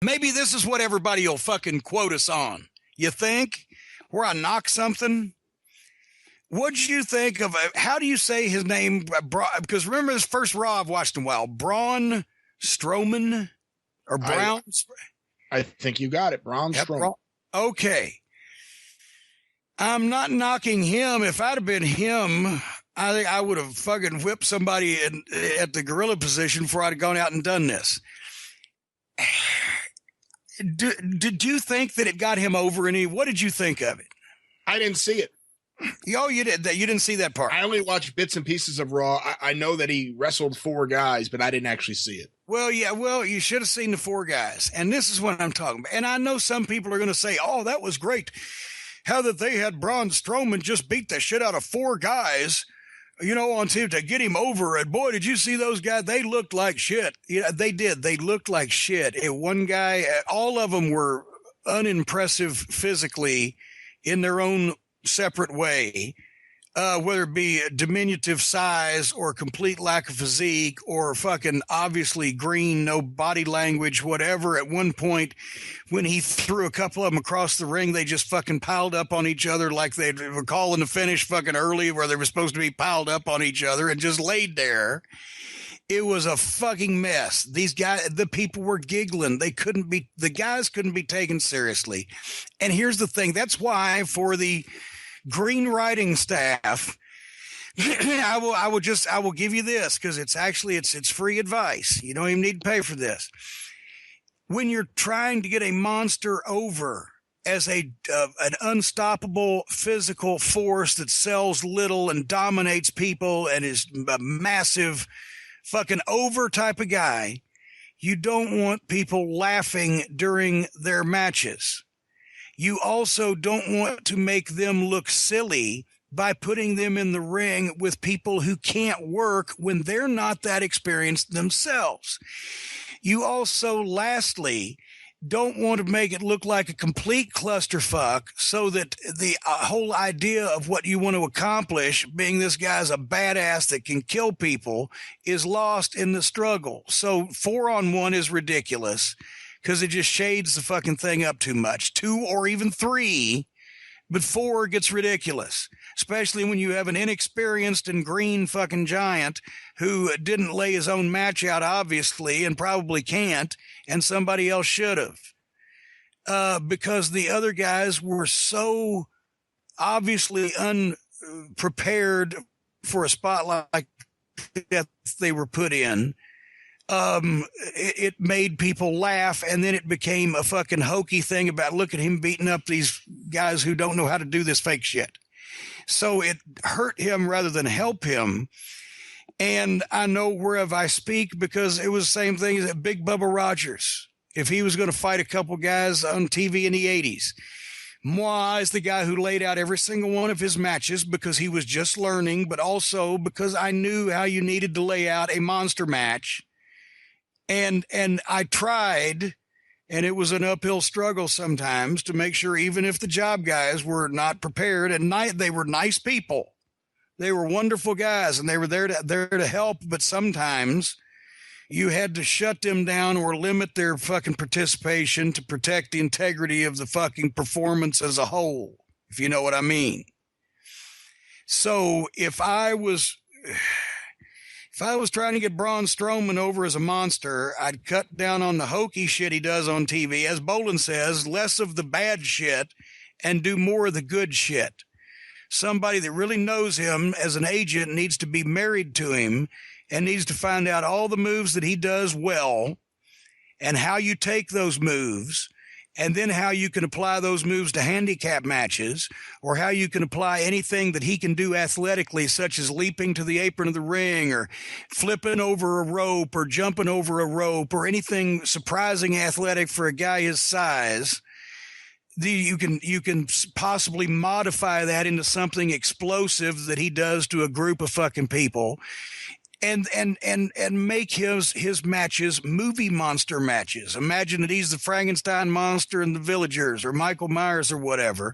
Maybe this is what everybody will fucking quote us on. You think? Where I knock something? What'd you think of, how do you say his name? Because remember this first Raw I've watched in a while. Braun Strowman or Brown? I think you got it. Braun Strowman. Okay. I'm not knocking him. If I'd have been him, I think I would have fucking whipped somebody at the gorilla position before I'd have gone out and done this. Did you think that it got him over any? What did you think of it? I didn't see it. Oh, you did that. You didn't see that part. I only watched bits and pieces of Raw. I know that he wrestled 4 guys, but I didn't actually see it. Well, yeah, you should have seen the 4 guys. And this is what I'm talking about. And I know some people are going to say, oh, that was great. How that they had Braun Strowman just beat the shit out of 4 guys, on TV to get him over. And boy, did you see those guys? They looked like shit. Yeah, they did. They looked like shit. One guy, all of them were unimpressive physically in their own separate way, whether it be diminutive size or complete lack of physique or fucking obviously green, no body language, whatever. At one point, when he threw a couple of them across the ring, they just fucking piled up on each other like they were calling the finish fucking early where they were supposed to be piled up on each other and just laid there. It was a fucking mess. These guys, the people were giggling. The guys couldn't be taken seriously. And here's the thing. That's why for the green writing staff, I will give you this because it's free advice. You don't even need to pay for this. When you're trying to get a monster over as an unstoppable physical force that sells little and dominates people and is a massive fucking over type of guy, you don't want people laughing during their matches. You also don't want to make them look silly by putting them in the ring with people who can't work when they're not that experienced themselves. You also, lastly, don't want to make it look like a complete clusterfuck so that the whole idea of what you want to accomplish, being this guy's a badass that can kill people, is lost in the struggle. So 4-on-1 is ridiculous because it just shades the fucking thing up too much. 2 or even 3, but 4 gets ridiculous, especially when you have an inexperienced and green fucking giant who didn't lay his own match out, obviously, and probably can't, and somebody else should have. Because the other guys were so obviously unprepared for a spot like that they were put in. It made people laugh, and then it became a fucking hokey thing about look at him beating up these guys who don't know how to do this fake shit. So it hurt him rather than help him. And I know whereof I speak because it was the same thing as Big Bubba Rogers. If he was going to fight a couple guys on TV in the 80s, Moi is the guy who laid out every single one of his matches because he was just learning, but also because I knew how you needed to lay out a monster match. And I tried, and it was an uphill struggle sometimes to make sure even if the job guys were not prepared, and they were nice people. They were wonderful guys, and they were there to help, but sometimes you had to shut them down or limit their fucking participation to protect the integrity of the fucking performance as a whole, if you know what I mean. So if I was trying to get Braun Strowman over as a monster, I'd cut down on the hokey shit he does on TV. As Bolin says, less of the bad shit and do more of the good shit. Somebody that really knows him as an agent needs to be married to him and needs to find out all the moves that he does well and how you take those moves and then how you can apply those moves to handicap matches or how you can apply anything that he can do athletically, such as leaping to the apron of the ring or flipping over a rope or jumping over a rope or anything surprising athletic for a guy his size. You can possibly modify that into something explosive that he does to a group of fucking people. And make his matches movie monster matches. Imagine that he's the Frankenstein monster and the Villagers or Michael Myers or whatever,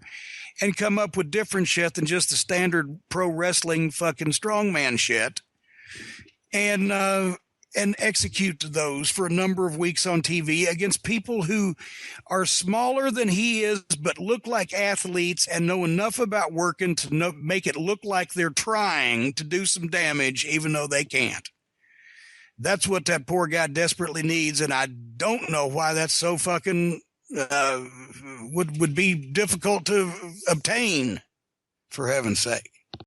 and come up with different shit than just the standard pro wrestling fucking strongman shit. And and execute those for a number of weeks on TV against people who are smaller than he is, but look like athletes and know enough about working to make it look like they're trying to do some damage, even though they can't. That's what that poor guy desperately needs, and I don't know why that's so fucking would be difficult to obtain, for heaven's sake.